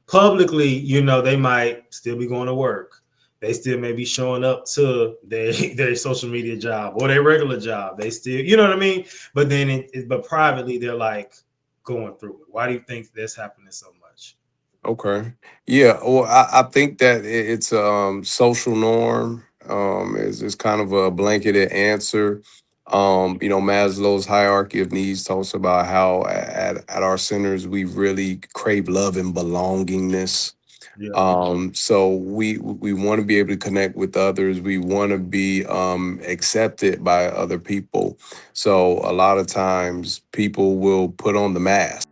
publicly, they might still be going to work. They still may be showing up to their social media job or their regular job. They still, you know what I mean? But then, but privately, they're like going through it. Why do you think that's happening so much? Okay. Yeah. Well, I think that it's a social norm. Is kind of a blanketed answer. Maslow's hierarchy of needs talks about how at our centers we really crave love and belongingness. Yeah. So we want to be able to connect with others. We want to be accepted by other people. So a lot of times people will put on the mask.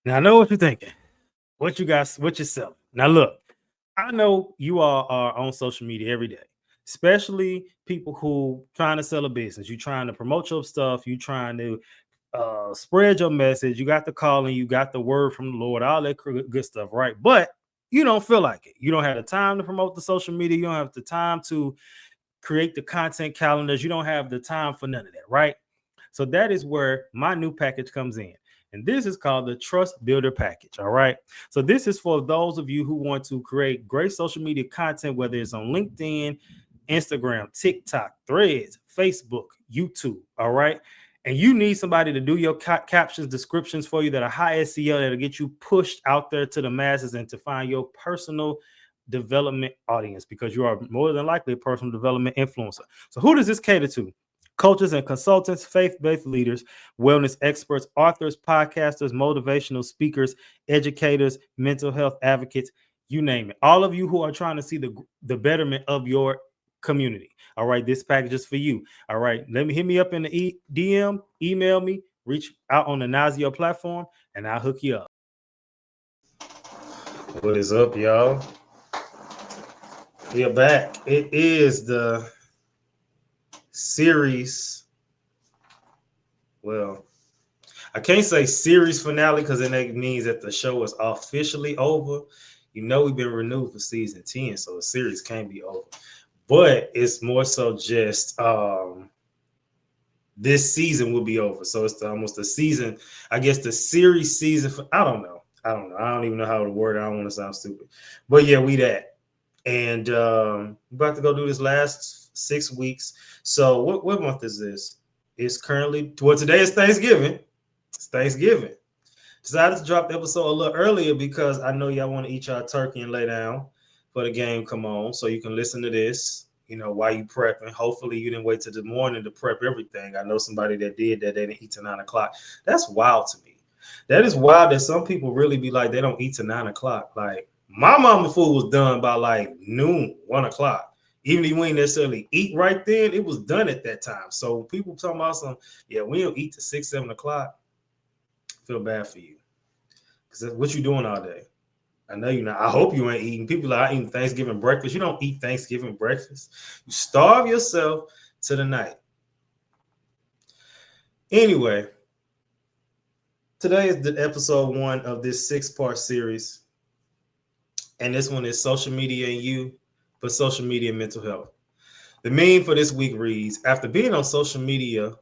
Now I know what you're thinking. What you guys, what you selling? Now look, I know you all are on social media every day, especially people who trying to sell a business. You trying to promote your stuff. You trying to spread your message. You got the calling. You got the word from the Lord. All that good stuff, right? But you don't feel like it. You don't have the time to promote the social media. You don't have the time to create the content calendars. You don't have the time for none of that, right? So that is where my new package comes in. And this is called the Trust Builder Package. All right. So this is for those of you who want to create great social media content, whether it's on LinkedIn, Instagram, TikTok, Threads, Facebook, YouTube. All right. And you need somebody to do your captions, descriptions for you that are high SEO that'll get you pushed out there to the masses and to find your personal development audience, because you are more than likely a personal development influencer. So who does this cater to? Coaches and consultants, faith-based leaders, wellness experts, authors, podcasters, motivational speakers, educators, mental health advocates, you name it. All of you who are trying to see the betterment of your community. All right, this package is for you. All right, let me hit me up in the DM, email me, reach out on the Nazio platform, and I'll hook you up. What is up, y'all? We are back. It is the series. Well, I can't say series finale because then that means that the show is officially over. We've been renewed for season 10, so the series can't be over. But it's more so just this season will be over. So it's almost the season, I guess the series season. I don't know. I don't know. I don't even know how to word it. I don't want to sound stupid. But yeah, we that. And we're about to go do this last 6 weeks. So what month is this? It's currently, well, today is Thanksgiving. It's Thanksgiving. Decided to drop the episode a little earlier because I know y'all want to eat y'all turkey and lay down for the game come on, so you can listen to this, while you prepping. Hopefully you didn't wait till the morning to prep everything. I know somebody that did that, they didn't eat till 9 o'clock. That's wild to me. That is wild that some people really be like they don't eat till 9 o'clock. Like my mama food was done by like noon, 1 o'clock. Even if you ain't necessarily eat right then, it was done at that time. So people talking about some, yeah, we don't eat till 6, 7 o'clock. Feel bad for you. Because what you doing all day? I know you're not. I hope you ain't eating. People are eating Thanksgiving breakfast. You don't eat Thanksgiving breakfast. You starve yourself to the night. Anyway, today is the episode 1 of this 6-part series. And this one is social media and you, but social media and mental health. The meme for this week reads, after being on social media,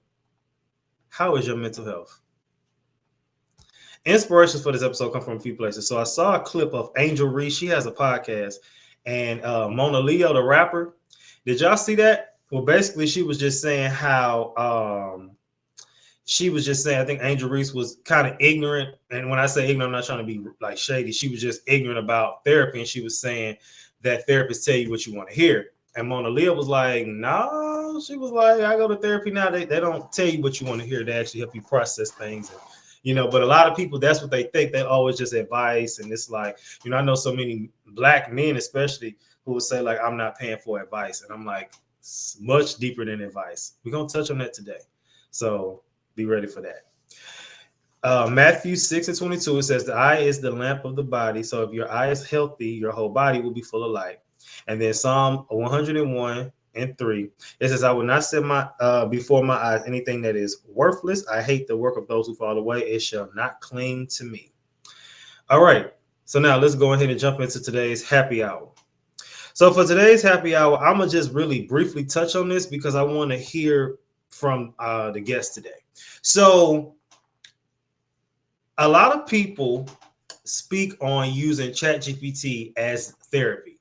how is your mental health? Inspirations for this episode come from a few places. So I saw a clip of Angel Reese. She has a podcast, and Mona Leo, the rapper. Did y'all see that? Well, basically, she was just saying how she was just saying, I think Angel Reese was kind of ignorant. And when I say ignorant, I'm not trying to be like shady. She was just ignorant about therapy. And she was saying that therapists tell you what you want to hear. And Mona Leo was like, no, she was like, I go to therapy now. They don't tell you what you want to hear. They actually help you process things. And, but a lot of people, that's what they think. They always just advice. And it's like, I know so many black men, especially, who would say like, I'm not paying for advice. And I'm like, it's much deeper than advice. We're going to touch on that today. So be ready for that. Matthew 6:22, it says the eye is the lamp of the body. So if your eye is healthy, your whole body will be full of light. And then Psalm 101 and 3. It says, I will not set my before my eyes anything that is worthless. I hate the work of those who fall away. It shall not cling to me. All right. So now let's go ahead and jump into today's happy hour. So for today's happy hour, I'm gonna just really briefly touch on this because I want to hear from the guest today. So a lot of people speak on using ChatGPT as therapy.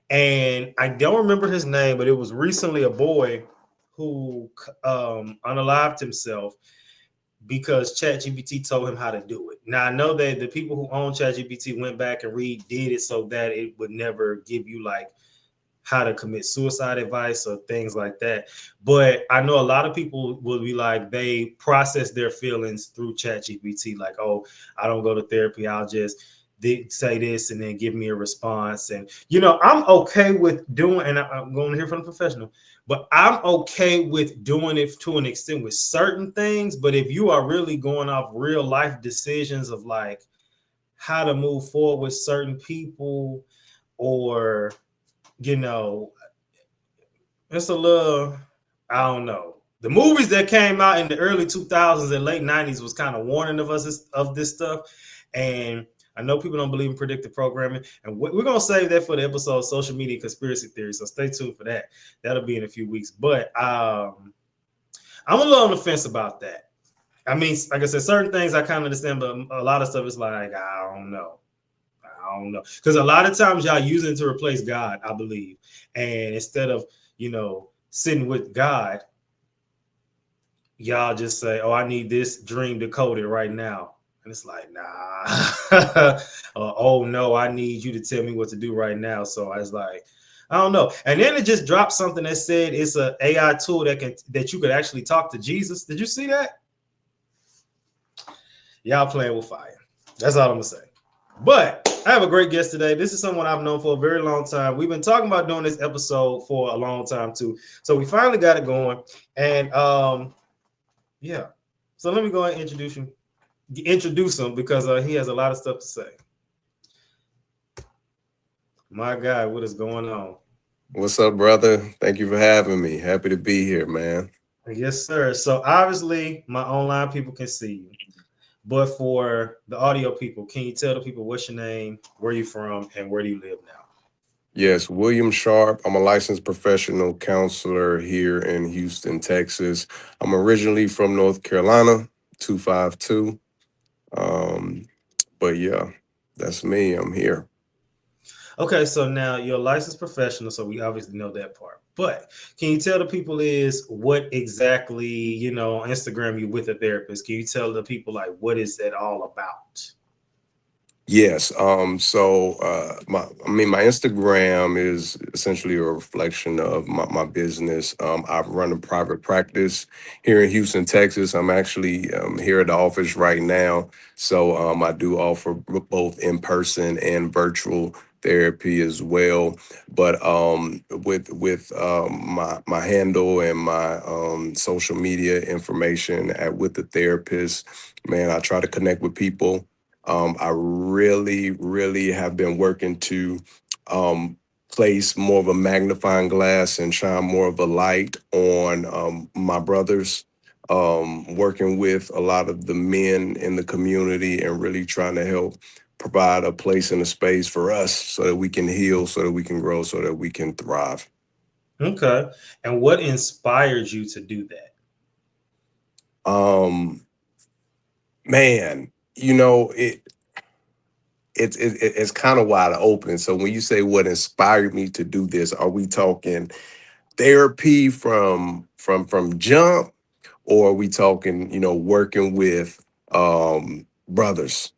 And I don't remember his name, but it was recently a boy who unalived himself because ChatGPT told him how to do it. Now I know that the people who own ChatGPT went back and redid it so that it would never give you like how to commit suicide advice or things like that. But I know a lot of people will be like, they process their feelings through ChatGPT, like, oh, I don't go to therapy. I'll just say this and then give me a response. And, I'm okay with doing, and I'm going to hear from the professional, but I'm okay with doing it to an extent with certain things. But if you are really going off real life decisions of like how to move forward with certain people, or you know, it's a little, I don't know. The movies that came out in the early 2000s and late 90s was kind of warning of us of this stuff. And I know people don't believe in predictive programming. And we're going to save that for the episode Social Media Conspiracy Theory. So stay tuned for that. That'll be in a few weeks. But I'm a little on the fence about that. I mean, like I said, certain things I kind of understand, but a lot of stuff is like, I don't know. I don't know. Because a lot of times y'all use it to replace God, I believe. And instead of, sitting with God, y'all just say, oh, I need this dream decoded right now. And it's like, nah. Oh, no, I need you to tell me what to do right now. So I was like, I don't know. And then it just dropped something that said it's an AI tool that you could actually talk to Jesus. Did you see that? Y'all playing with fire. That's all I'm going to say. But I have a great guest today. This is someone I've known for a very long time. We've been talking about doing this episode for a long time too. So we finally got it going. And yeah. So let me go ahead and introduce him because he has a lot of stuff to say. My God, what is going on? What's up, brother? Thank you for having me. Happy to be here, man. Yes, sir. So obviously my online people can see you. But for the audio people, can you tell the people what's your name, where you from, and where do you live now? Yes, William Sharpe. I'm a licensed professional counselor here in Houston, Texas. I'm originally from North Carolina, 252. Um, but yeah, that's me. I'm here. Okay, so now you're a licensed professional, so we obviously know that part. But can you tell the people is what exactly, on Instagram you with a therapist? Can you tell the people like what is that all about? Yes. My Instagram is essentially a reflection of my business. I run a private practice here in Houston, Texas. I'm actually here at the office right now. So I do offer both in-person and virtual therapy as well. But with my handle and my social media information with the therapist, man, I try to connect with people. I really, really have been working to um, place more of a magnifying glass and shine more of a light on my brothers, working with a lot of the men in the community and really trying to help provide a place and a space for us so that we can heal, so that we can grow, so that we can thrive. Okay. And what inspired you to do that? Um, Man, it's kind of wide open. So when you say what inspired me to do this, are we talking therapy from jump, or are we talking, working with brothers?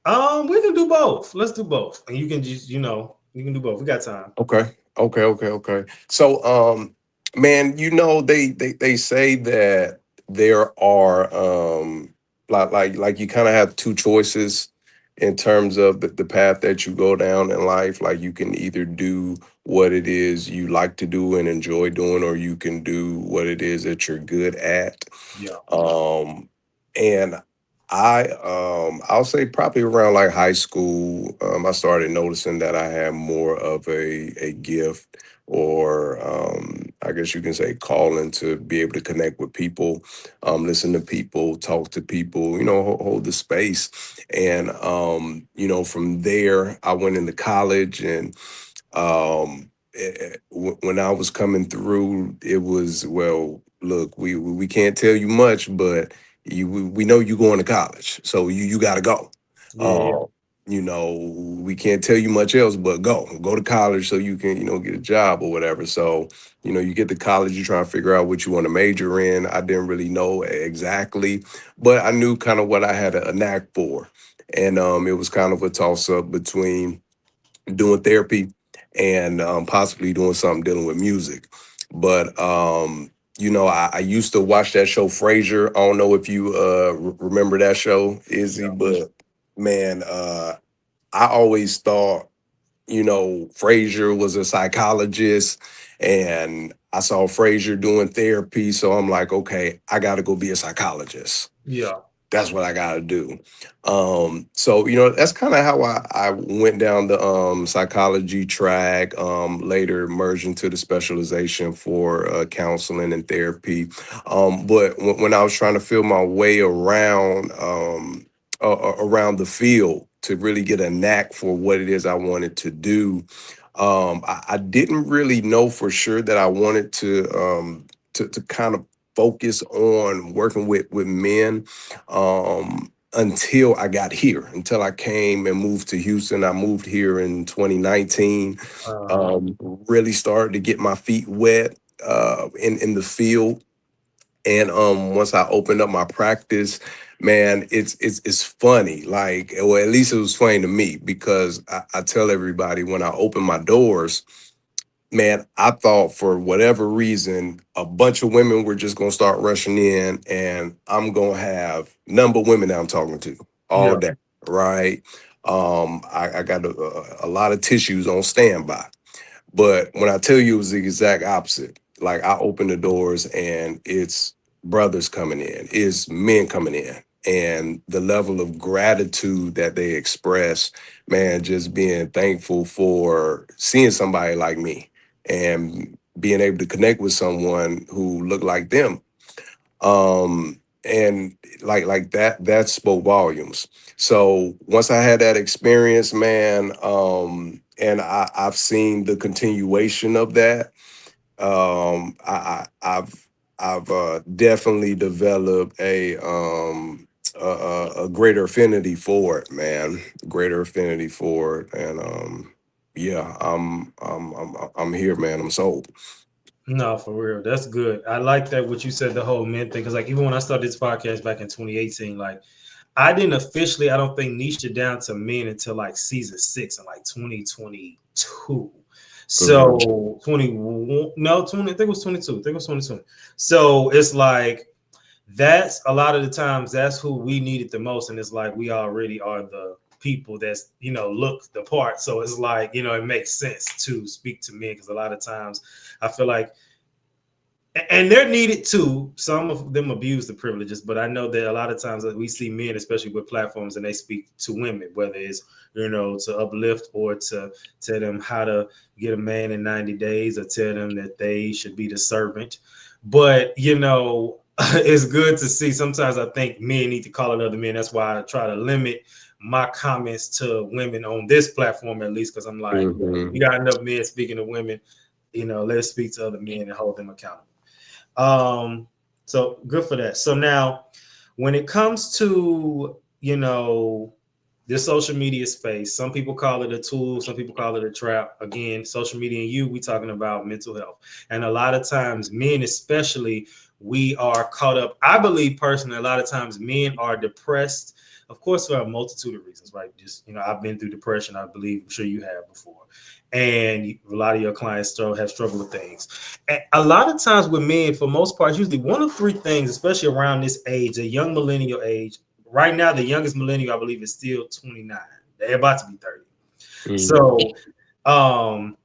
We can do both. Let's do both. And you can just, you can do both. We got time. Okay. So man, they say that there are like you kind of have two choices in terms of the path that you go down in life. Like you can either do what it is you like to do and enjoy doing, or you can do what it is that you're good at. Yeah. And I'll say probably around like high school, I started noticing that I had more of a gift or I guess you can say calling to be able to connect with people, listen to people, talk to people, hold the space. And, from there, I went into college and when I was coming through, it was, well, look, we can't tell you much, but we know you going to college, so you got to go. Yeah. Uh, we can't tell you much else, but go to college so you can get a job or whatever. So you get to college, you try to figure out what you want to major in. I didn't really know exactly, but I knew kind of what I had a knack for, and it was kind of a toss up between doing therapy and possibly doing something dealing with music. But I used to watch that show Frasier. I don't know if you remember that show, Izzy, but man, I always thought Frasier was a psychologist, and I saw Frasier doing therapy, so I'm like, okay, I got to go be a psychologist. Yeah. That's what I gotta do. So that's kind of how I went down the psychology track. Later merged into the specialization for counseling and therapy. But when I was trying to feel my way around the field to really get a knack for what it is I wanted to do, I didn't really know for sure that I wanted to kind of focus on working with men until I got here, until I came and moved to Houston. I moved here in 2019, Uh-huh. really started to get my feet wet in the field. And once I opened up my practice, man, it's funny. Like, well, at least it was funny to me because I tell everybody when I open my doors, man, I thought for whatever reason, a bunch of women were just gonna start rushing in, and I'm gonna have number women that I'm talking to all Yeah. day, right? I got a lot of tissues on standby. But when I tell you it was the exact opposite, like I open the doors and it's brothers coming in, it's men coming in. And the level of gratitude that they express, man, just being thankful for seeing somebody like me and being able to connect with someone who looked like them. And like that spoke volumes. So once I had that experience, man, and I've seen the continuation of that. I've definitely developed a greater affinity for it, man. Greater affinity for it, and yeah, I'm here, man. I'm sold. No, for real. That's good. I like that what you said, the whole men thing. Because like even when I started this podcast back in 2018, like I didn't officially, I don't think, niche it down to men until like season 6 in like 2022. Mhm. So 21, no, 20, I think it was 22. I think it was 22. So it's like that's a lot of the times that's who we needed the most. And it's like we already are the people that's look the part. So it's like, it makes sense to speak to men because a lot of times I feel like and they're needed too. Some of them abuse the privileges, but I know that a lot of times that we see men, especially with platforms, and they speak to women, whether it's to uplift or to tell them how to get a man in 90 days, or tell them that they should be the servant. But it's good to see. Sometimes I think men need to call it other men. That's why I try to limit my comments to women on this platform at least, because I'm like, we Mhm. got enough men speaking to women. Let's speak to other men and hold them accountable. Um, so good for that. So now, when it comes to the social media space, some people call it a tool, some people call it a trap. Again, social media and we talking about mental health, and a lot of times, men especially, we are caught up. I believe personally, a lot of times men are depressed. Of course, for a multitude of reasons, right? Just I've been through depression. I believe, I'm sure you have before, and a lot of your clients have struggled with things. And a lot of times with men, for most part, usually one of three things, especially around this age, a young millennial age. Right now, the youngest millennial, I believe, is still 29. They're about to be 30. Mhm. So um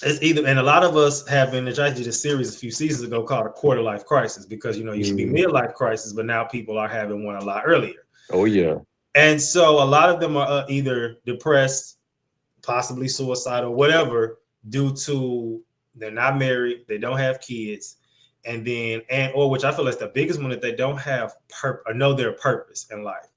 it's either, and a lot of us have been, I did a series a few seasons ago called a quarter life crisis, because it used to be Mhm. midlife crisis, but now people are having one a lot earlier. Oh yeah. And so a lot of them are either depressed, possibly suicidal, whatever, due to they're not married, they don't have kids, and then or which I feel is the biggest one, that they don't have or know their purpose in life.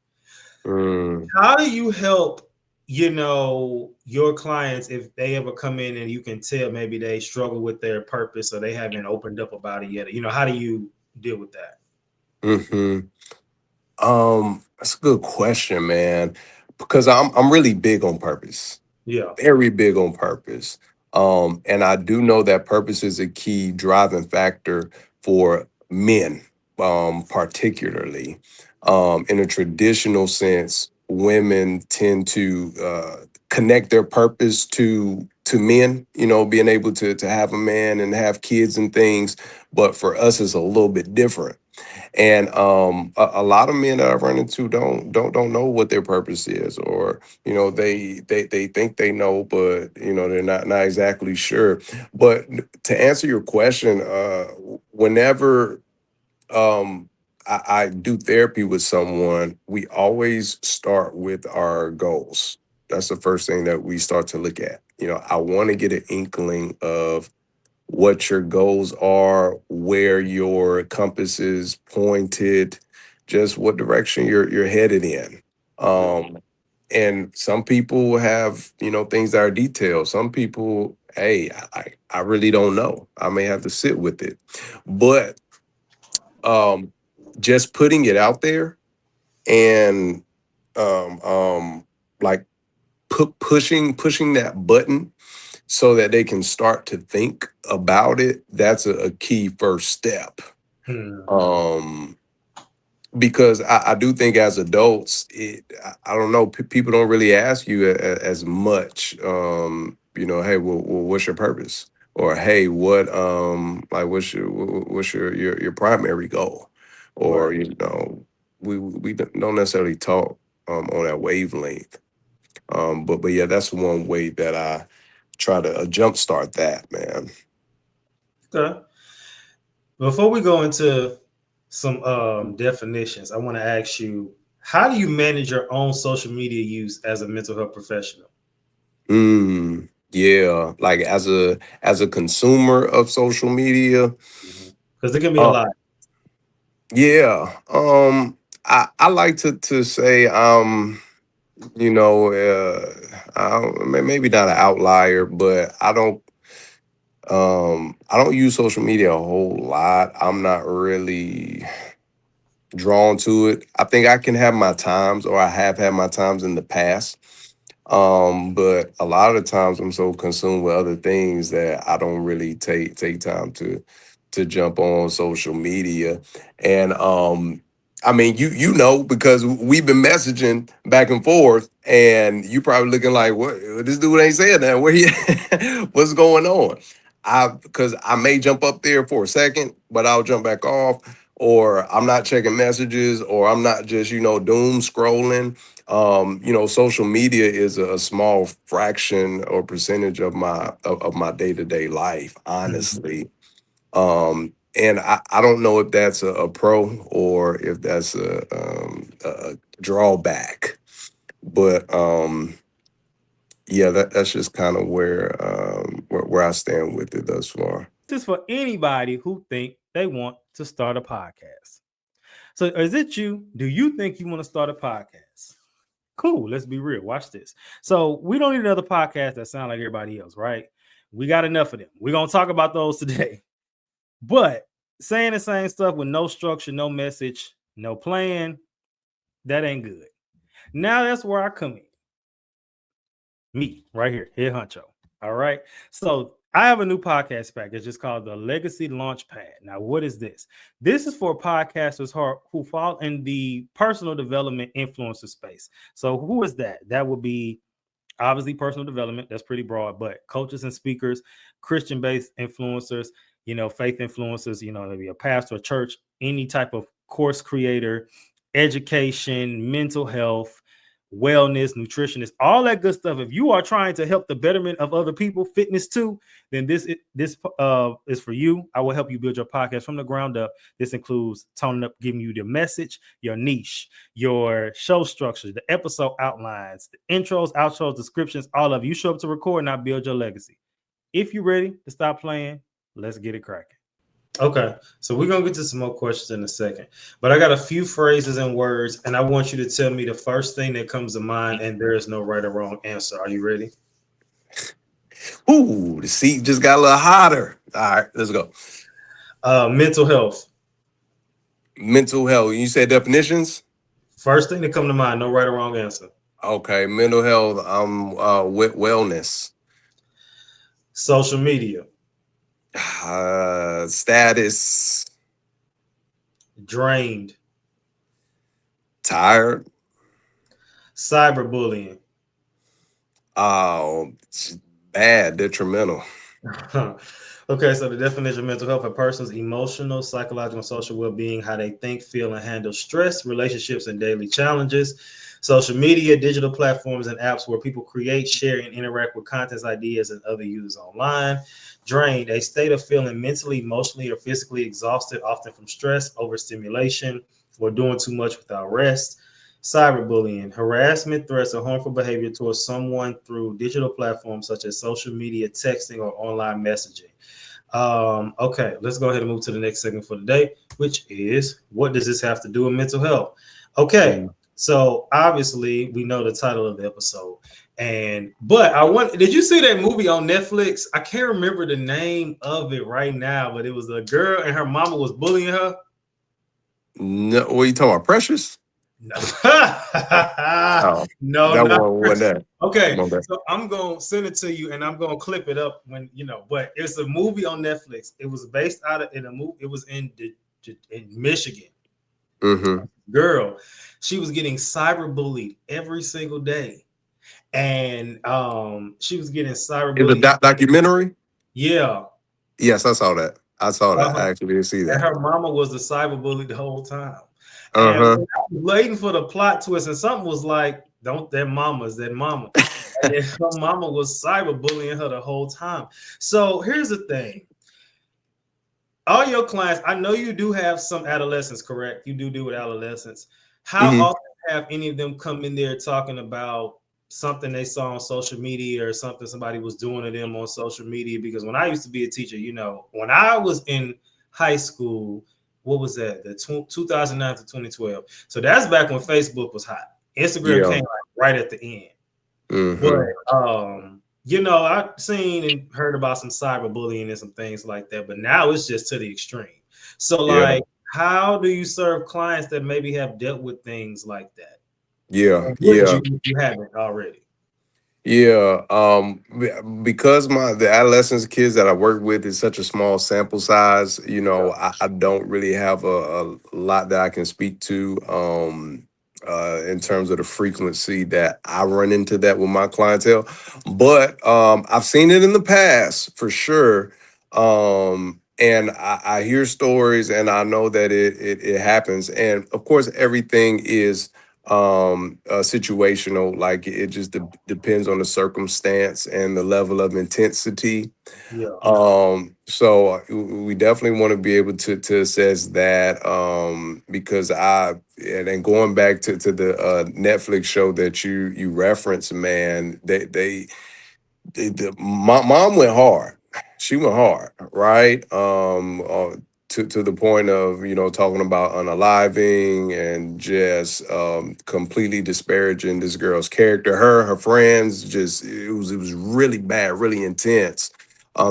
Mm. How do you help, your clients if they ever come in and you can tell maybe they struggle with their purpose or they haven't opened up about it yet? How do you deal with that? Hmm. That's a good question, man. Because I'm really big on purpose. Yeah. Very big on purpose. And I do know that purpose is a key driving factor for men, particularly. In a traditional sense, women tend to connect their purpose to men, being able to have a man and have kids and things. But for us, it's a little bit different. And a lot of men that I've run into don't know what their purpose is, or they think they know, but they're not exactly sure. But to answer your question, whenever I do therapy with someone, we always start with our goals. That's the first thing that we start to look at. I want to get an inkling of what your goals are, where your compass is pointed, just what direction you're headed in. Um, and some people have, things that are detailed. Some people, hey, I really don't know. I may have to sit with it. But um, just putting it out there and like pushing that button so that they can start to think about it, that's a key first step. Hmm. um because I do think as adults, I don't know, people don't really ask you as much, hey, well, what's your purpose, or hey, what like what's your primary goal, or Right. we don't necessarily talk on that wavelength. But yeah, that's one way that I try to jumpstart that, man. Okay. Before we go into some definitions, I want to ask you, how do you manage your own social media use as a mental health professional? Yeah, like as a consumer of social media, Because there can be a uh, lot. yeah. I like to say maybe not an outlier, but I don't use social media a whole lot. I'm not really drawn to it. I think I can have my times, or I have had my times in the past. But a lot of the times I'm so consumed with other things that I don't really take time to jump on social media. And I mean, you know, because we've been messaging back and forth, and you probably looking like, what, this dude ain't saying that. Where he what's going on? Because I may jump up there for a second, but I'll jump back off, or I'm not checking messages, or I'm not just, doom scrolling. Social media is a small fraction or percentage of my day-to-day life, Mhm. honestly. And I don't know if that's a pro or if that's a drawback. But yeah, that's just kind of where I stand with it thus far. This is for anybody who think they want to start a podcast. So is it you? Do you think you want to start a podcast? Cool. Let's be real. Watch this. So we don't need another podcast that sound like everybody else, right? We got enough of them. We're gonna talk about those today. But saying the same stuff with no structure, no message, no plan, that ain't good. Now that's where I come in. Me, right here, Head Honcho. All right. So I have a new podcast package. It's called the Legacy Launchpad. Now, what is this? This is for podcasters who fall in the personal development influencer space. So who is that? That would be obviously personal development. That's pretty broad, but coaches and speakers, Christian-based influencers, faith influencers, maybe a pastor, a church, any type of course creator, education, mental health, wellness, nutritionist, all that good stuff. If you are trying to help the betterment of other people, fitness too, then this is for you. I will help you build your podcast from the ground up. This includes toning up, giving you the message, your niche, your show structure, the episode outlines, the intros, outros, descriptions, all of you. You show up to record and I build your legacy. If you're ready to stop playing, let's get it cracking. Okay, so we're gonna get to some more questions in a second, but I got a few phrases and words, and I want you to tell me the first thing that comes to mind, and there is no right or wrong answer. Are you ready? Ooh, the seat just got a little hotter. All right, let's go. Mental health. Mental health. You said definitions? First thing that come to mind, no right or wrong answer. Okay, mental health. With wellness. Social media. Status. Drained. Tired. Cyberbullying. Oh, bad, detrimental. Okay, so the definition of mental health: a person's emotional, psychological, and social well-being, how they think, feel, and handle stress, relationships, and daily challenges. Social media, digital platforms, and apps where people create, share, and interact with contents, ideas, and other users online. Drained, a state of feeling mentally, emotionally, or physically exhausted, often from stress, overstimulation, or doing too much without rest. Cyberbullying, harassment, threats, or harmful behavior towards someone through digital platforms such as social media, texting, or online messaging. Okay, let's go ahead and move to the next segment for today, which is what does this have to do with mental health? Okay, Mm. so obviously we know the title of the episode, and but I want did you see that movie on Netflix? I can't remember the name of it right now, but it was a girl and her mama was bullying her. No, what are you talking about? Precious? No, Oh, no, that not one wasn't Chris. that. Okay, Okay. so I'm gonna send it to you, and I'm gonna clip it up when you know. But it's a movie on Netflix. It was based out of in a movie. It was in Michigan. Mm-hmm. Girl, she was getting cyber bullied every single day, and she was getting cyber It's a bullied. documentary. Yeah, Yes, I saw that. I saw that. uh-huh. I actually didn't see And that. her mama was the cyber bully the whole time. And Uh-huh. when I was waiting for the plot twist, and something was like, "Don't that mama's that mama." And then her mama was cyber bullying her the whole time. So here's the thing: all your clients, I know you do have some adolescents, correct? You do deal with adolescents. How Hmm. often have any of them come in there talking about something they saw on social media or something somebody was doing to them on social media? Because when I used to be a teacher, you know, when I was in high school, what was that? The 2009 to 2012. So that's back when Facebook was hot. Instagram Yeah. came like right at the end. But Hmm. you know, I've seen and heard about some cyberbullying and some things like that, but now it's just to the extreme. So, Yeah. like, how do you serve clients that maybe have dealt with things like that? Yeah. Or would Yeah. you if you haven't already? Yeah. Because the adolescents kids that I work with is such a small sample size, Yeah, I don't really have a lot that I can speak to in terms of the frequency that I run into that with my clientele. But I've seen it in the past for sure. And I hear stories and I know that it happens. And of course, everything is situational, like it just depends on the circumstance and the level of intensity. yeah, So we definitely want to be able to assess that, because and then going back to the Netflix show that you referenced, man, my mom went hard. She went hard, right? To the point of talking about unaliving and just completely disparaging this girl's character. Her friends, just it was really bad, really intense.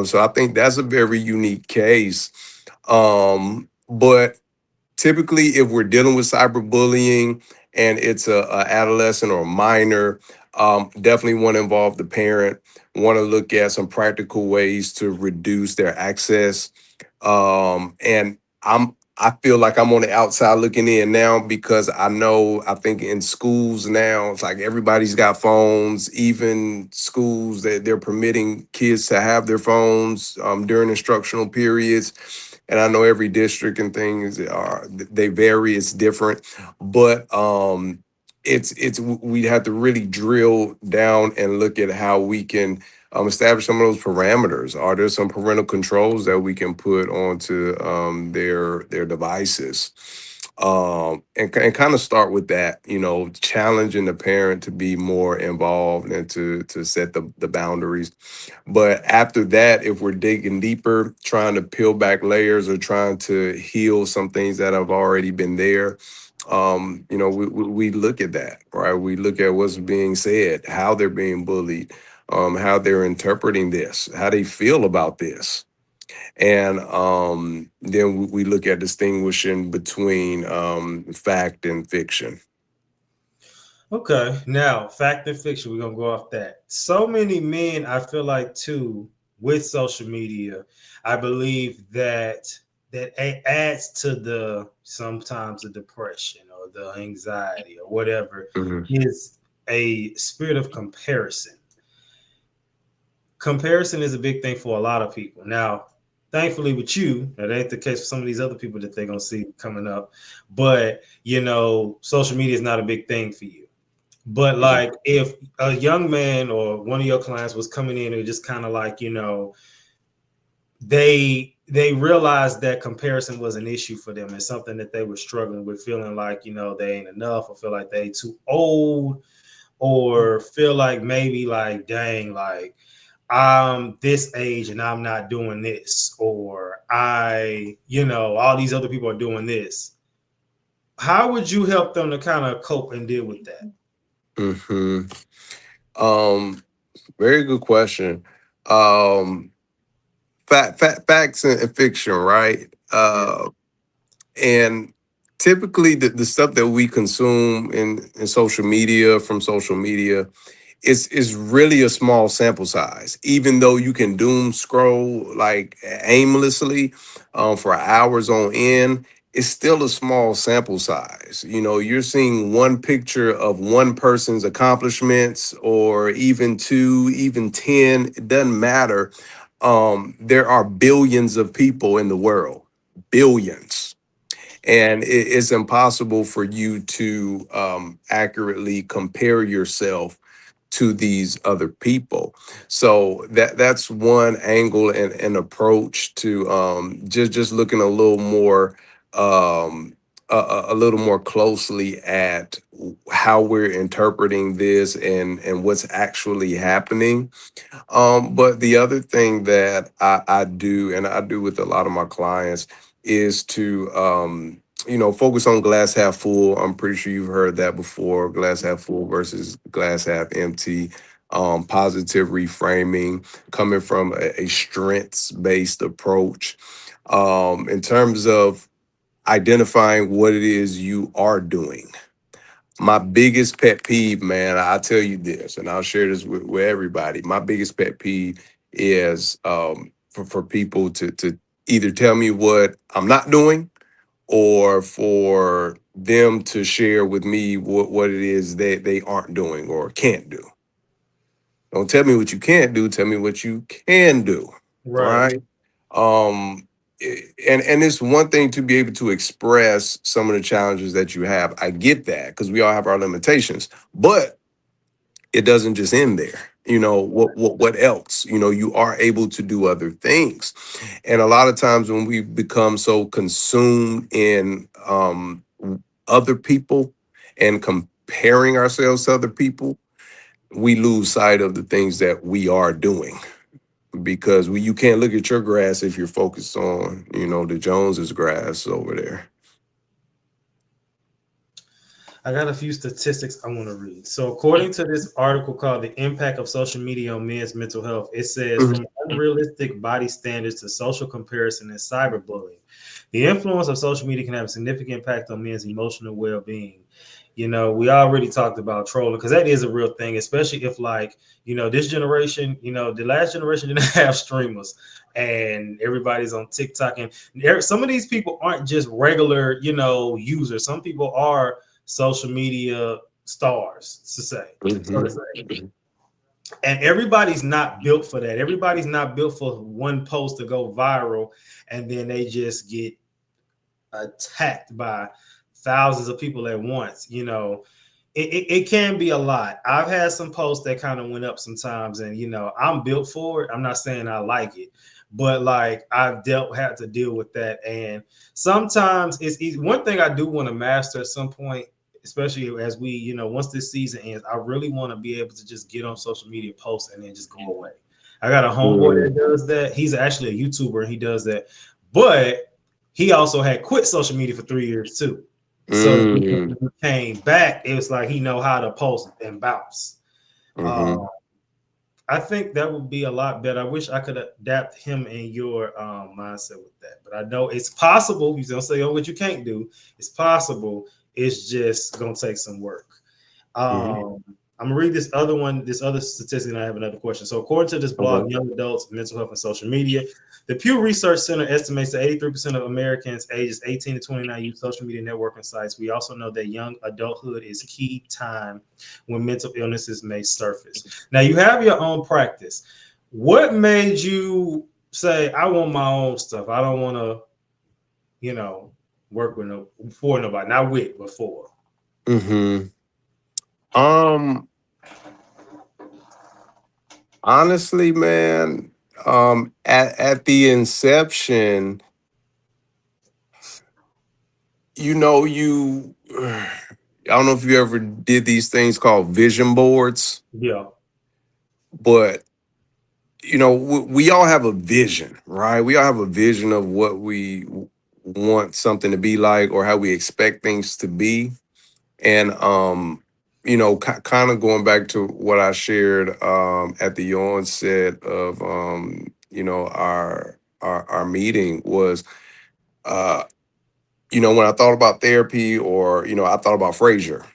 So I think that's a very unique case. But typically, if we're dealing with cyberbullying and it's a adolescent or a minor, definitely want to involve the parent, want to look at some practical ways to reduce their access. And I feel like I'm on the outside looking in now because I think in schools now, it's like everybody's got phones, even schools that they're permitting kids to have their phones during instructional periods. And I know every district and things they vary, it's different, but it's we'd have to really drill down and look at how we can establish some of those parameters. Are there some parental controls that we can put onto their devices? And kind of start with that, challenging the parent to be more involved and to set the boundaries. But after that, if we're digging deeper, trying to peel back layers or trying to heal some things that have already been there, we look at that, right? We look at what's being said, how they're being bullied, how they're interpreting this, how they feel about this. And then we look at distinguishing between fact and fiction. Okay, now fact and fiction, we're gonna go off that. So many men, I feel like too, with social media, I believe that adds to the sometimes the depression or the anxiety or whatever Mhm. is a spirit of comparison. Comparison is a big thing for a lot of people. Now, thankfully with you, that ain't the case for some of these other people that they're gonna see coming up. But social media is not a big thing for you. But Mhm. like if a young man or one of your clients was coming in and just kind of like, they realized that comparison was an issue for them and something that they were struggling with, feeling like, they ain't enough or feel like they too old or feel like maybe like, dang, like I'm this age and I'm not doing this, or all these other people are doing this. How would you help them to kind of cope and deal with that? Mhm. Um, Very good question. Um, facts and fiction, right? Yeah. And typically, the stuff that we consume in social media from social media is really a small sample size. Even though you can doom scroll like aimlessly for hours on end, it's still a small sample size. You're seeing one picture of one person's accomplishments, or even two, even 10. It doesn't matter. There are billions of people in the world, billions, and it's impossible for you to accurately compare yourself to these other people. So that's one angle and approach to just looking a little more a little more closely at how we're interpreting this and what's actually happening. But the other thing that I do, and I do with a lot of my clients, is to focus on glass half full. I'm pretty sure you've heard that before: glass half full versus glass half empty. Positive reframing, coming from a strengths based approach. In terms of identifying what it is you are doing, my biggest pet peeve, man, I'll tell you this, and I'll share this with everybody. My biggest pet peeve is for people to either tell me what I'm not doing, or for them to share with me what it is that they aren't doing or can't do. Don't tell me what you can't do, tell me what you can do. Right. Right. Um, and it's one thing to be able to express some of the challenges that you have. I get that because we all have our limitations, but it doesn't just end there. What else? You are able to do other things. And a lot of times when we become so consumed in other people and comparing ourselves to other people, we lose sight of the things that we are doing, because you can't look at your grass if you're focused on the Joneses grass over there. I got a few statistics I want to read. So, according to this article called The Impact of Social Media on Men's Mental Health, it says Mhm. from unrealistic body standards to social comparison and cyberbullying, the influence of social media can have a significant impact on men's emotional well being. We already talked about trolling because that is a real thing, especially if, like, this generation, the last generation didn't have streamers and everybody's on TikTok. And some of these people aren't just regular, users. Some people are social media stars, to say. So to Mhm. say. And everybody's not built for that. Everybody's not built for one post to go viral and then they just get attacked by thousands of people at once. It can be a lot. I've had some posts that kind of went up sometimes, and I'm built for it. I'm not saying I like it, but like I've had to deal with that. And sometimes it's easy. One thing I do want to master at some point, especially as we, once this season ends, I really want to be able to just get on social media, post, and then just go away. I got a homeboy that does that. He's actually a YouTuber and he does that, but he also had quit social media for 3 years too. So when he came back, it was like he know how to post and bounce. I think that would be a lot better. I wish I could adapt him in your mindset with that, but I know it's possible. You don't say, "Oh, what you can't do." It's possible. It's just gonna take some work. I'm gonna read this other one, this other statistic, and I have another question. So, according to this blog, Young Adults, Mental Health, and Social Media, the Pew Research Center estimates that 83% of Americans ages 18 to 29 use social media networking sites. We also know that young adulthood is key time when mental illnesses may surface. Now, you have your own practice. What made you say, "I want my own stuff. I don't want to, work with for nobody, not with, but for"? Honestly, man, at the inception, I don't know if you ever did these things called vision boards, Yeah. but we all have a vision, right? We all have a vision of what we want something to be like or how we expect things to be. And kind of going back to what I shared at the onset of our meeting was when I thought about therapy, or I thought about Frazier.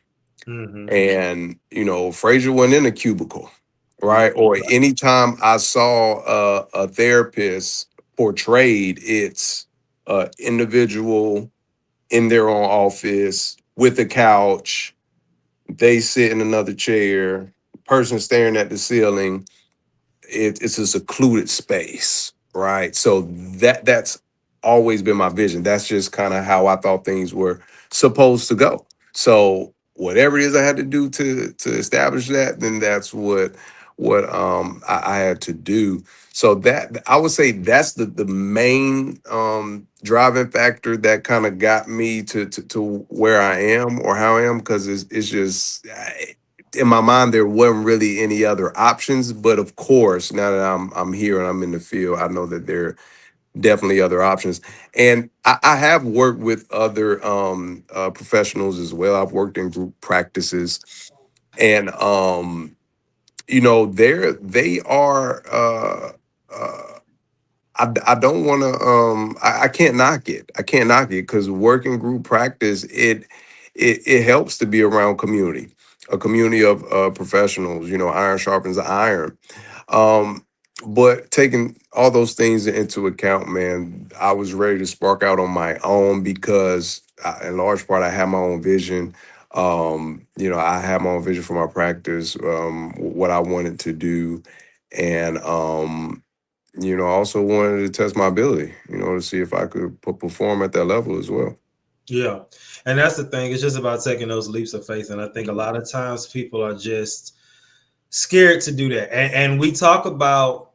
And Frazier went in a cubicle, right? Or anytime I saw a therapist portrayed, it's individual in their own office with a couch. They sit in another chair, person staring at the ceiling. It's a secluded space, right? So that's always been my vision. That's just kind of how I thought things were supposed to go. So whatever it is I had to do to establish that, then that's what I had to do. So that, I would say, that's the main driving factor that kind of got me to where I am or how I am, because it's just in my mind there wasn't really any other options. But of course, now that I'm here and I'm in the field, I know that there are definitely other options. And I have worked with other professionals as well. I've worked in group practices, and they are I don't want to I can't knock it. I can't knock it, because working group practice, it helps to be around community, a community of professionals. Iron sharpens iron. um but taking all those things into account, man, I was ready to spark out on my own, because in large part I have my own vision. I have my own vision for my practice, what I wanted to do. And I also wanted to test my ability, to see if I could perform at that level as well. Yeah. And that's the thing. It's just about taking those leaps of faith. And I think a lot of times people are just scared to do that. And we talk about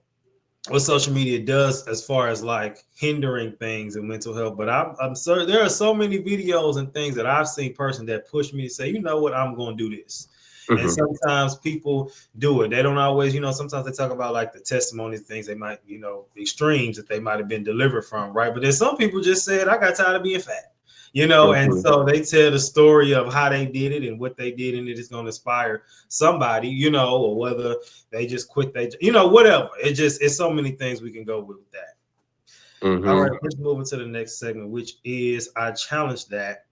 what social media does as far as like hindering things in mental health. But I'm sorry, there are so many videos and things that I've seen personally that push me to say, you know what, I'm going to do this. And sometimes people do it. They don't always, sometimes they talk about like the testimony things they might, extremes that they might have been delivered from, right? But then some people just said, I got tired of being fat. And so they tell the story of how they did it and what they did, and it is going to inspire somebody, or whether they just quit, whatever. It's so many things we can go with that. All right, let's move into the next segment, which is I challenge that.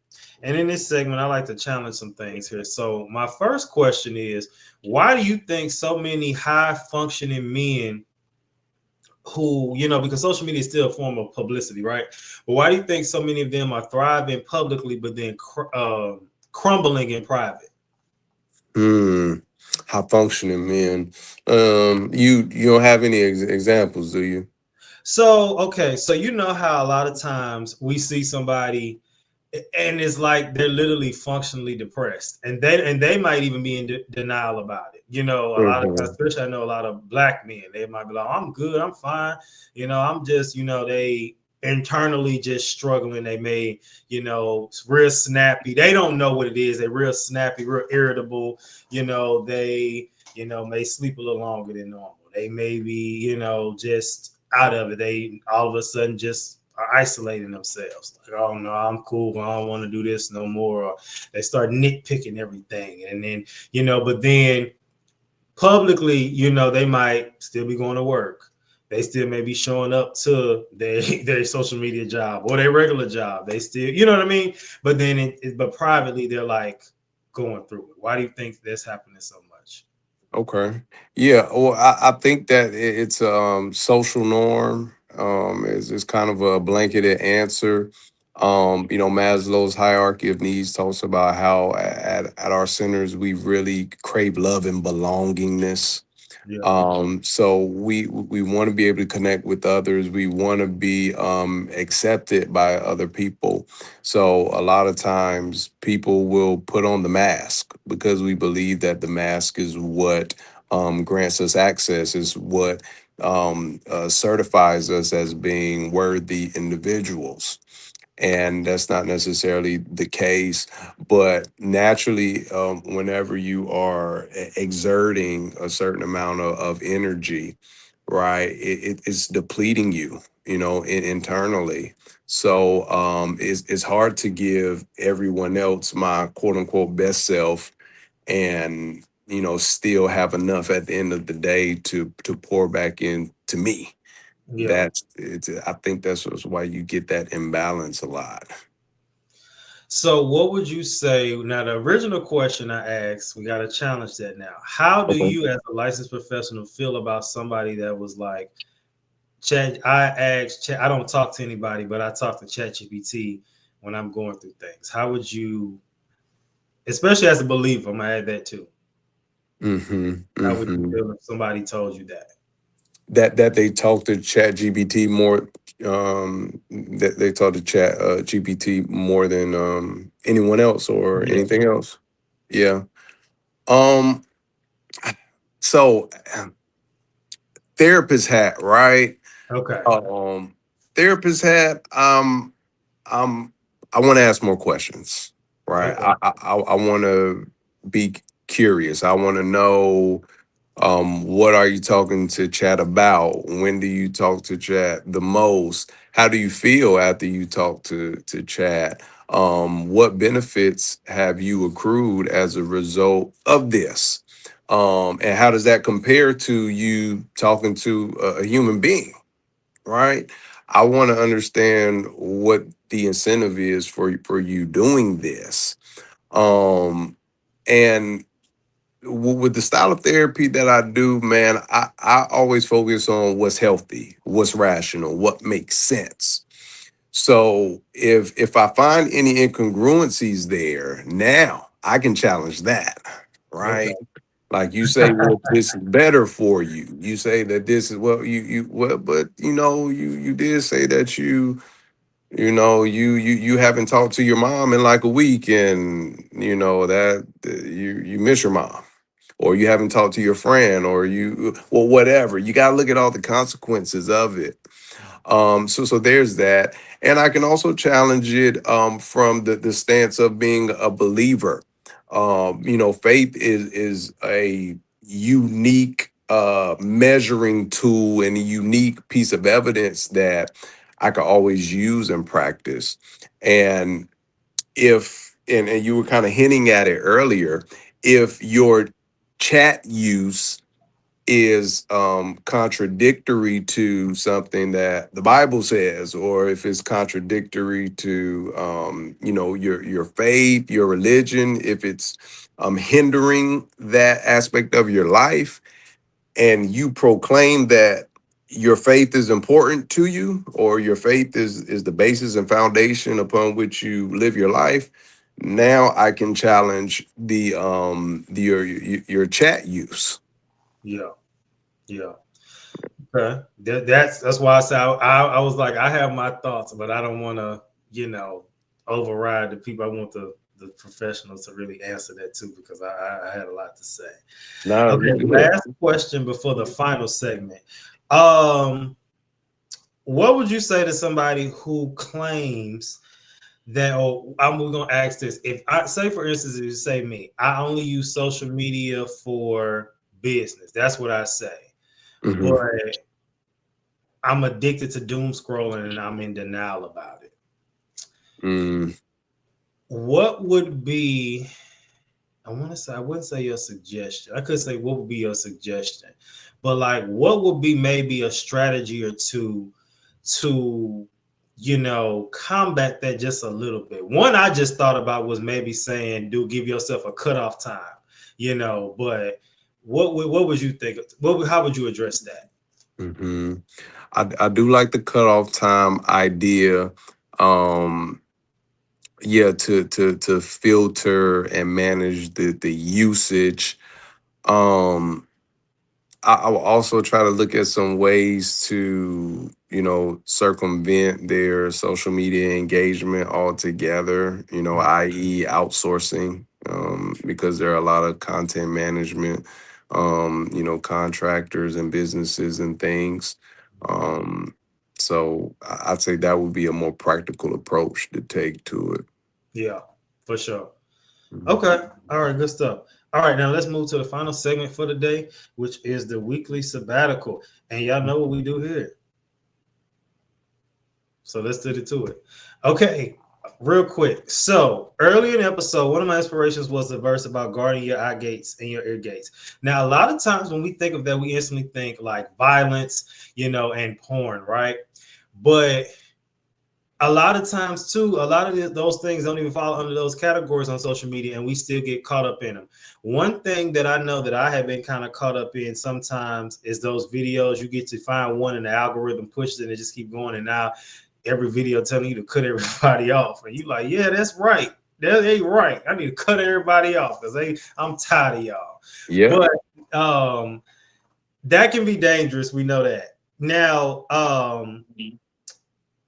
And in this segment, I like to challenge some things here. So my first question is, why do you think so many high functioning men who, because social media is still a form of publicity, right? But why do you think so many of them are thriving publicly, but then crumbling in private? High functioning men. You don't have any examples, do you? So, okay. So, how a lot of times we see somebody and it's like they're literally functionally depressed, and they might even be in denial about it. A lot of, Mhm. especially I know a lot of black men, they might be like, I'm good, I'm fine. I'm just, they internally just struggling. They may, real snappy. They don't know what it is. They're real snappy, real irritable. They, may sleep a little longer than normal. They may be, just out of it. They all of a sudden just are isolating themselves. Like, oh no, I'm cool. I don't want to do this no more. Or they start nitpicking everything. And then, but then publicly, they might still be going to work. They still may be showing up to their social media job or their regular job. They still, you know what I mean? But then, but privately, they're like going through it. Why do you think that's happening so much? Okay. Yeah. Well, I think that it's a social norm. Is kind of a blanketed answer. Maslow's hierarchy of needs talks about how at our centers we really crave love and belongingness. Yeah, So we want to be able to connect with others. We want to be accepted by other people. So a lot of times people will put on the mask because we believe that the mask is what grants us access, is what certifies us as being worthy individuals. And that's not necessarily the case, but naturally, whenever you are exerting a certain amount of energy, right, it's depleting you, internally. So it's hard to give everyone else my quote unquote best self and still have enough at the end of the day to pour back into me. yeah. I think that's why you get that imbalance a lot. So, what would you say? Now, the original question I asked, we got to challenge that now. How do Okay. you, as a licensed professional, feel about somebody that was like, Chat? I asked, Chat, I don't talk to anybody, but I talk to ChatGPT when I'm going through things. How would you, especially as a believer, I'm gonna add that too. Hmm. How would you Hmm. feel if somebody told you that? That they talk to Chat GPT more. That they talk to Chat GPT more than anyone else or Yeah. anything else. Yeah. Um. So therapist hat, right? Okay. Um. Therapist hat. Um. I want to ask more questions, right? Okay. I want to be curious. I want to know. What are you talking to chat about? When do you talk to chat the most? How do you feel after you talk to chat? What benefits have you accrued as a result of this? And how does that compare to you talking to a human being, right? I want to understand what the incentive is for you doing this. Um, and with the style of therapy that I do, man, I always focus on what's healthy, what's rational, what makes sense. So if I find any incongruencies there, now I can challenge that, Okay. right? Like you say, well, this is better for you. You say that this is well, you well, but you did say that you haven't talked to your mom in like a week, and that you miss your mom, or you haven't talked to your friend, or well, whatever. You got to look at all the consequences of it. So there's that, and I can also challenge it from the stance of being a believer. Faith is a unique measuring tool and a unique piece of evidence that I could always use and practice. And if and you were kind of hinting at it earlier, if your chat use is contradictory to something that the Bible says, or if it's contradictory to your faith, your religion, if it's hindering that aspect of your life, and you proclaim that your faith is important to you, or your faith is the basis and foundation upon which you live your life, now I can challenge your chat use. Yeah. Yeah. Okay. That's why I said I was like I have my thoughts, but I don't want to override the people I want to the professionals to really answer that too, because I had a lot to say. No, Okay, you good. last question before the final segment. Um, what would you say to somebody who claims that, oh, I'm gonna ask this. If I say, for instance, if you say me, I only use social media for business. That's what I say. Hmm. But I'm addicted to doom scrolling and I'm in denial about it. Mm, What would be, I want to say, I wouldn't say your suggestion. I could say what would be your suggestion, but like what would be maybe a strategy or two to, combat that just a little bit. One I just thought about was maybe saying, do give yourself a cutoff time, but what would you think? How would you address that? hmm. I do like the cutoff time idea. Um, yeah, to filter and manage the usage. Um, I will also try to look at some ways to, circumvent their social media engagement altogether, i.e. outsourcing, because there are a lot of content management, contractors and businesses and things. Um, so I'd say that would be a more practical approach to take to it. Yeah, for sure. Mhm. Okay. All right. Good stuff. All right. Now let's move to the final segment for the day, which is the weekly sabbatical. And y'all know what we do here. So let's get into it. Okay. Real quick. So early in the episode, one of my inspirations was the verse about guarding your eye gates and your ear gates. Now, a lot of times when we think of that, we instantly think like violence, and porn, right? But a lot of times too, a lot of those things don't even fall under those categories on social media, and we still get caught up in them. One thing that I know that I have been kind of caught up in sometimes is those videos. You get to find one and the algorithm pushes it and it just keep going, and now every video telling you to cut everybody off, and you like, yeah, that's right, they right, I need to cut everybody off because I'm tired of y'all. Yeah. But um that can be dangerous, we know that. Now,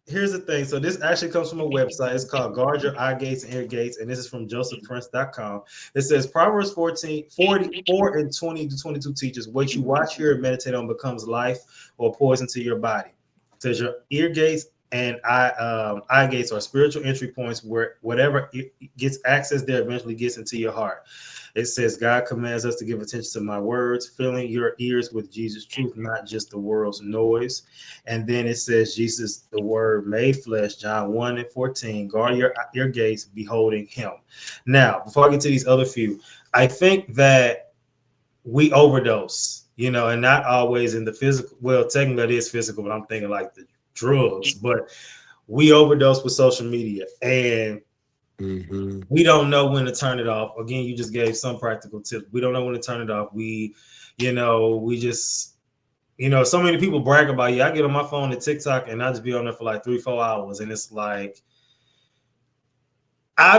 here's the thing. So this actually comes from a website. It's called Guard Your Eye Gates and Ear Gates, and this is from josephprince.com. It says Proverbs 44 and 20 to 22 teaches what you watch, hear, and meditate on becomes life or poison to your body. It says your ear gates and eye gates are spiritual entry points where whatever gets access there eventually gets into your heart. It says God commands us to give attention to my words, filling your ears with Jesus' truth, not just the world's noise. And then it says Jesus, the word made flesh, John 1 and 14, guard your gates, beholding him. Now, before I get to these other few, I think that we overdose, and not always in the physical. Well, technically it is physical, but I'm thinking like the drugs, but we overdose with social media. And Hmm. we don't know when to turn it off. Again, you just gave some practical tips. We don't know when to turn it off. We just, so many people brag about, I get on my phone to TikTok and I just be on there for like 3-4 hours. And it's like, I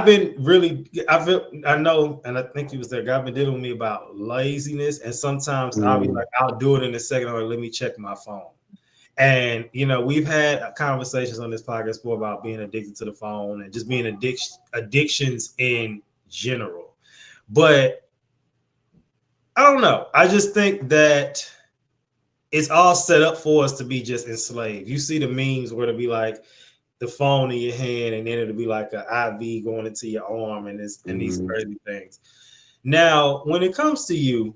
know, and I think he was there. God been dealing with me about laziness. And sometimes I'll be like, I'll do it in a second. Or let me check my phone. And we've had conversations on this podcast before about being addicted to the phone and just being addictions in general. But I don't know. I just think that it's all set up for us to be just enslaved. You see the memes where it'll be like the phone in your hand, and then it'll be like an IV going into your arm, and these Hmm. crazy things. Now, when it comes to you,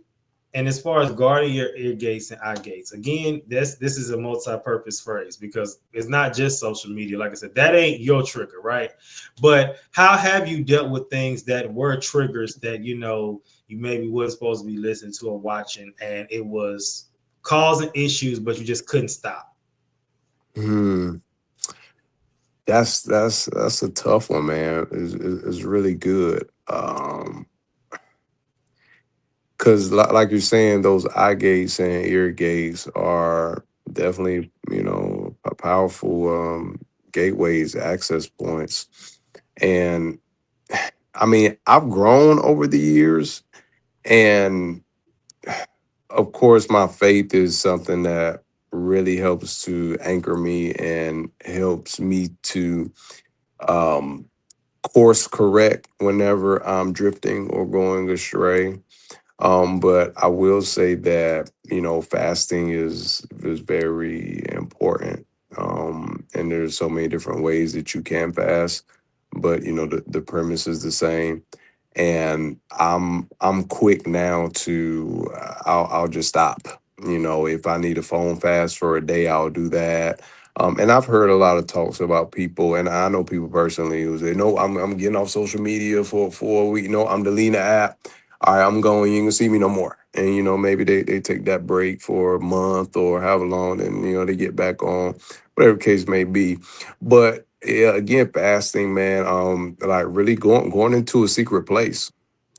and as far as guarding your ear gates and eye gates, again, this is a multi-purpose phrase because it's not just social media. Like I said, that ain't your trigger, right? But how have you dealt with things that were triggers that you maybe wasn't supposed to be listening to or watching, and it was causing issues, but you just couldn't stop? Hmm. That's a tough one, man. It's really good. Because like you're saying, those eye gates and ear gates are definitely, a powerful gateways, access points. And I mean, I've grown over the years, and of course, my faith is something that really helps to anchor me and helps me to um course correct whenever I'm drifting or going astray. But I will say that, fasting is very important. And there's so many different ways that you can fast, but the premise is the same. And I'm quick now to I'll just stop. If I need a phone fast for a day, I'll do that. And I've heard a lot of talks about people, and I know people personally who say, "No, I'm getting off social media for a week. No, I'm deleting the app. All right, I'm going. You ain't gonna see me no more." And maybe they take that break for a month or however long, and they get back on, whatever case may be. But yeah, again, fasting, man. Like really going into a secret place,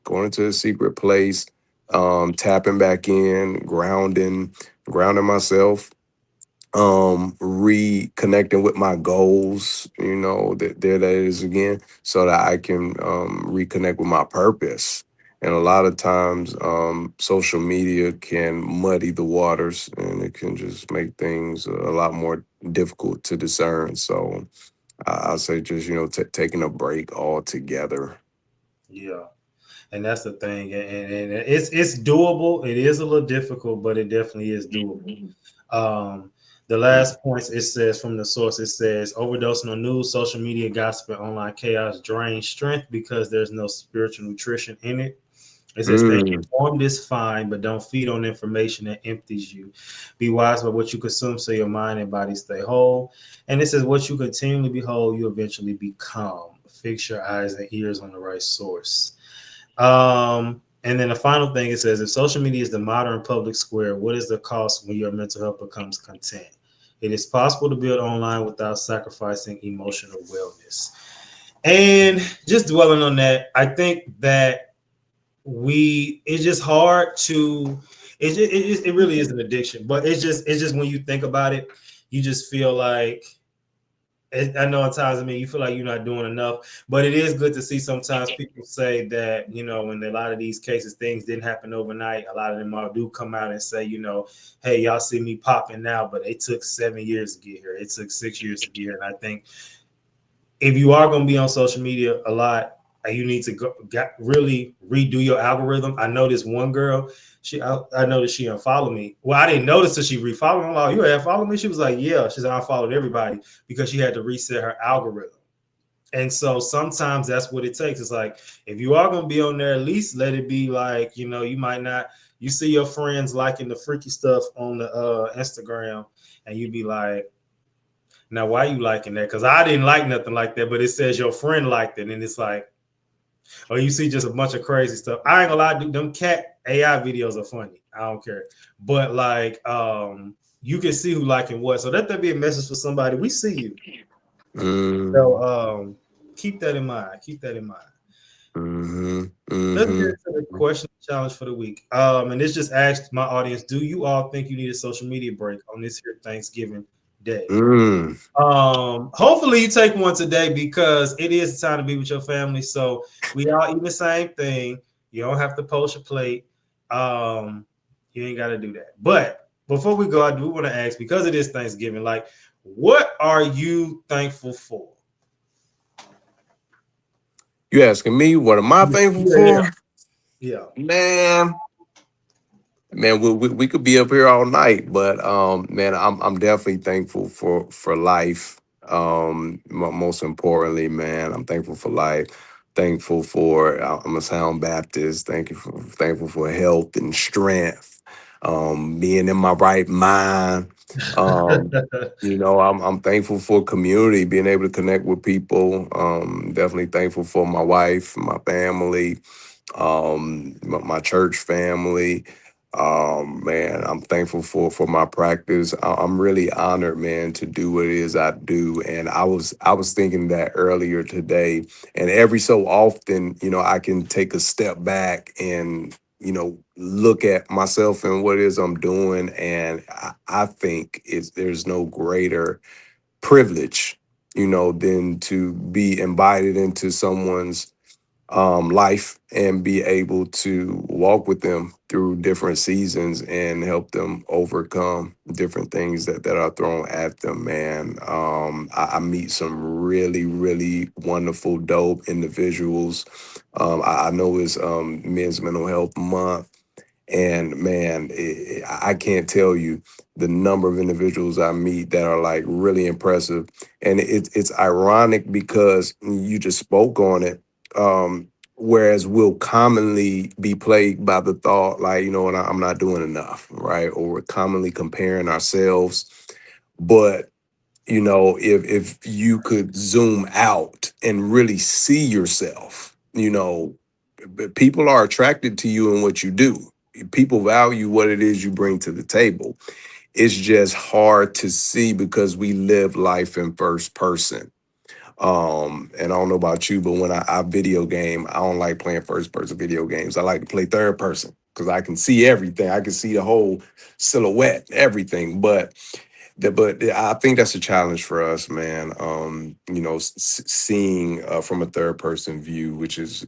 going into a secret place, tapping back in, grounding myself, reconnecting with my goals, that there that is again, so that I can reconnect with my purpose. And a lot of times social media can muddy the waters, and it can just make things a lot more difficult to discern. So I'll say just taking a break altogether. Yeah. And that's the thing. And it's doable. It is a little difficult, but it definitely is doable. Um, the last points it says from the source, it says overdosing on news, social media, gossip, and online chaos drains strength because there's no spiritual nutrition in it. It says staying Mm, informed is fine, but don't feed on information that empties you. Be wise about what you consume so your mind and body stay whole. And it says what you continually behold, you eventually become. Fix your eyes and ears on the right source. And then the final thing it says if social media is the modern public square, what is the cost when your mental health becomes content? It is possible to build online without sacrificing emotional wellness. And just dwelling on that, I think that it's just hard to it really is an addiction, but it's just when you think about it, you just feel like I know at times, I mean, you feel like you're not doing enough, but it is good to see sometimes people say that, when a lot of these cases, things didn't happen overnight. A lot of them all do come out and say, hey, y'all see me popping now, but it took 7 years to get here. It took 6 years to get here. And I think if you are going to be on social media a lot, you need to really redo your algorithm. I know this one girl, I noticed she unfollowed me. Well, I didn't notice that she refollowed me. I'm like, you unfollowed me? She was like, yeah. She said, I followed everybody because she had to reset her algorithm. And so sometimes that's what it takes. It's like, if you are going to be on there, at least let it be like, you might not, you see your friends liking the freaky stuff on the Instagram, and you be like, now, why you liking that? Because I didn't like nothing like that, but it says your friend liked it, and it's like, oh, you see just a bunch of crazy stuff. I ain't gonna lie, dude, them cat AI videos are funny. I don't care, but like, you can see who liking what. So let that be a message for somebody. We see you. mm, So keep that in mind. Keep that in mind. mm-hmm, Let's get mm-hmm, into the question challenge for the week. And this just asked my audience: do you all think you need a social media break on this here Thanksgiving day? mm. Hopefully you take one today because it is time to be with your family. So we all eat the same thing. You don't have to post your plate. Um, you ain't got to do that. But before we go, I do want to ask because it is Thanksgiving. Like, what are you thankful for? You asking me what am I Yeah, thankful yeah, for? yeah. Man, man, we could be up here all night, but man, I'm definitely thankful for life. Most importantly, man, I'm thankful for life. Thankful for I'm a sound Baptist. Thankful for health and strength. Being in my right mind. Um, I'm thankful for community, being able to connect with people. Definitely thankful for my wife, my family, my church family. Man, I'm thankful for my practice. I'm really honored, man, to do what it is I do. And I was thinking that earlier today. And every so often, I can take a step back and look at myself and what it is I'm doing. And I think there's no greater privilege, than to be invited into someone's life and be able to walk with them through different seasons and help them overcome different things that are thrown at them, man. I meet some really, really wonderful, dope individuals. I know it's Men's Mental Health Month. And man, I can't tell you the number of individuals I meet that are like really impressive. And it's ironic because you just spoke on it. Whereas we'll commonly be plagued by the thought, like, and I'm not doing enough, right? Or we're commonly comparing ourselves. But if you could zoom out and really see yourself, people are attracted to you and what you do. People value what it is you bring to the table. It's just hard to see because we live life in first person. And I don't know about you, but when I video game, I don't like playing first person video games. I like to play third person because I can see everything. I can see the whole silhouette, everything. But I think that's a challenge for us, man. Seeing from a third person view, which is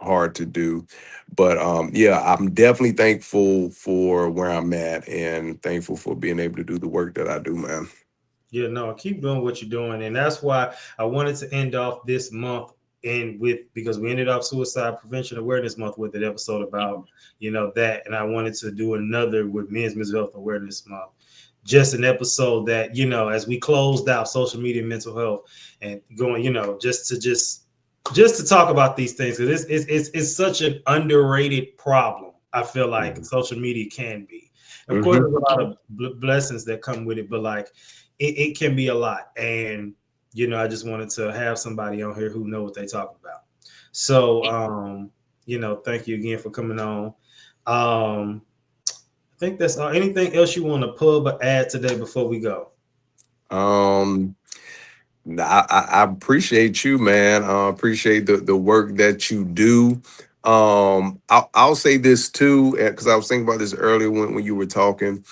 hard to do. But yeah, I'm definitely thankful for where I'm at and thankful for being able to do the work that I do, man. Yeah, no, keep doing what you're doing. And that's why I wanted to end off this month and with, because we ended off Suicide Prevention Awareness Month with an episode about, that. And I wanted to do another with Men's Mental Health Awareness Month. Just an episode that, as we closed out social media and mental health and going, just to talk about these things. Because it's such an underrated problem. I feel like social media can be. Of course, Mm-hmm. there's a lot of blessings that come with it, but like it can be a lot. And I just wanted to have somebody on here who know what they talk about. So thank you again for coming on. I think that's all. Anything else you want to pub or add today before we go? Um, I appreciate you, man. Appreciate the work that you do. I'll say this too, because I was thinking about this earlier when you were talking.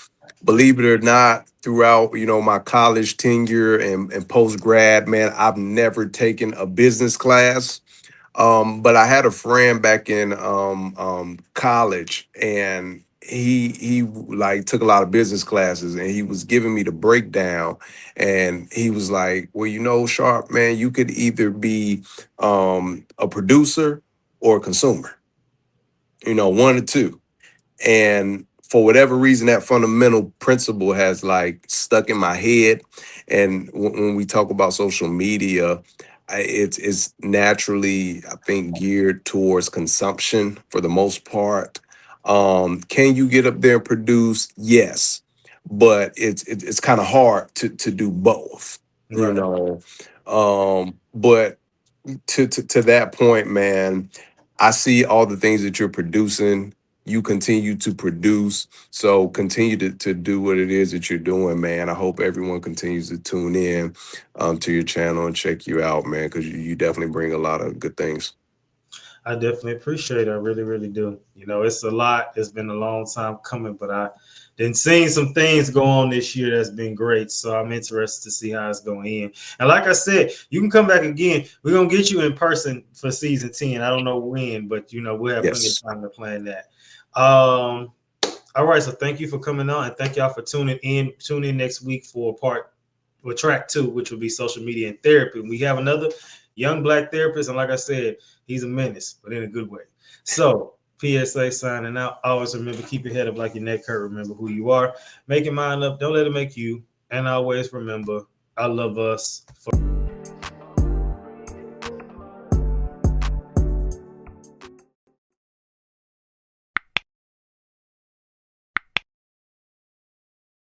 Believe it or not, throughout my college tenure and post grad, man, I've never taken a business class. But I had a friend back in college, and he like took a lot of business classes, and he was giving me the breakdown, and he was like, "Well, Sharp, man, you could either be a producer or a consumer, one or two." And for whatever reason, that fundamental principle has like stuck in my head. And when we talk about social media, it's naturally, I think, geared towards consumption for the most part. Can you get up there and produce? Yes, but it's kind of hard to do both, you Right. know. But to that point, man, I see all the things that you're producing. You continue to produce, so continue to do what it is that you're doing, man. I hope everyone continues to tune in to your channel and check you out, man, because you definitely bring a lot of good things. I definitely appreciate it. I really, really do. It's a lot. It's been a long time coming, but I been seeing some things go on this year that's been great. So I'm interested to see how it's going to end. And like I said, you can come back again. We're gonna get you in person for season 10. I don't know when, but we'll have plenty of Yes. time to plan that. Um, all right. So thank you for coming on, and thank y'all for tuning in. Tune in next week for track 2, which will be social media and therapy. We have another young black therapist, and like I said, he's a menace, but in a good way. So PSA signing out. Always remember, keep your head up like your neck hurt. Remember who you are. Make your mind up. Don't let it make you. And always remember, I love us.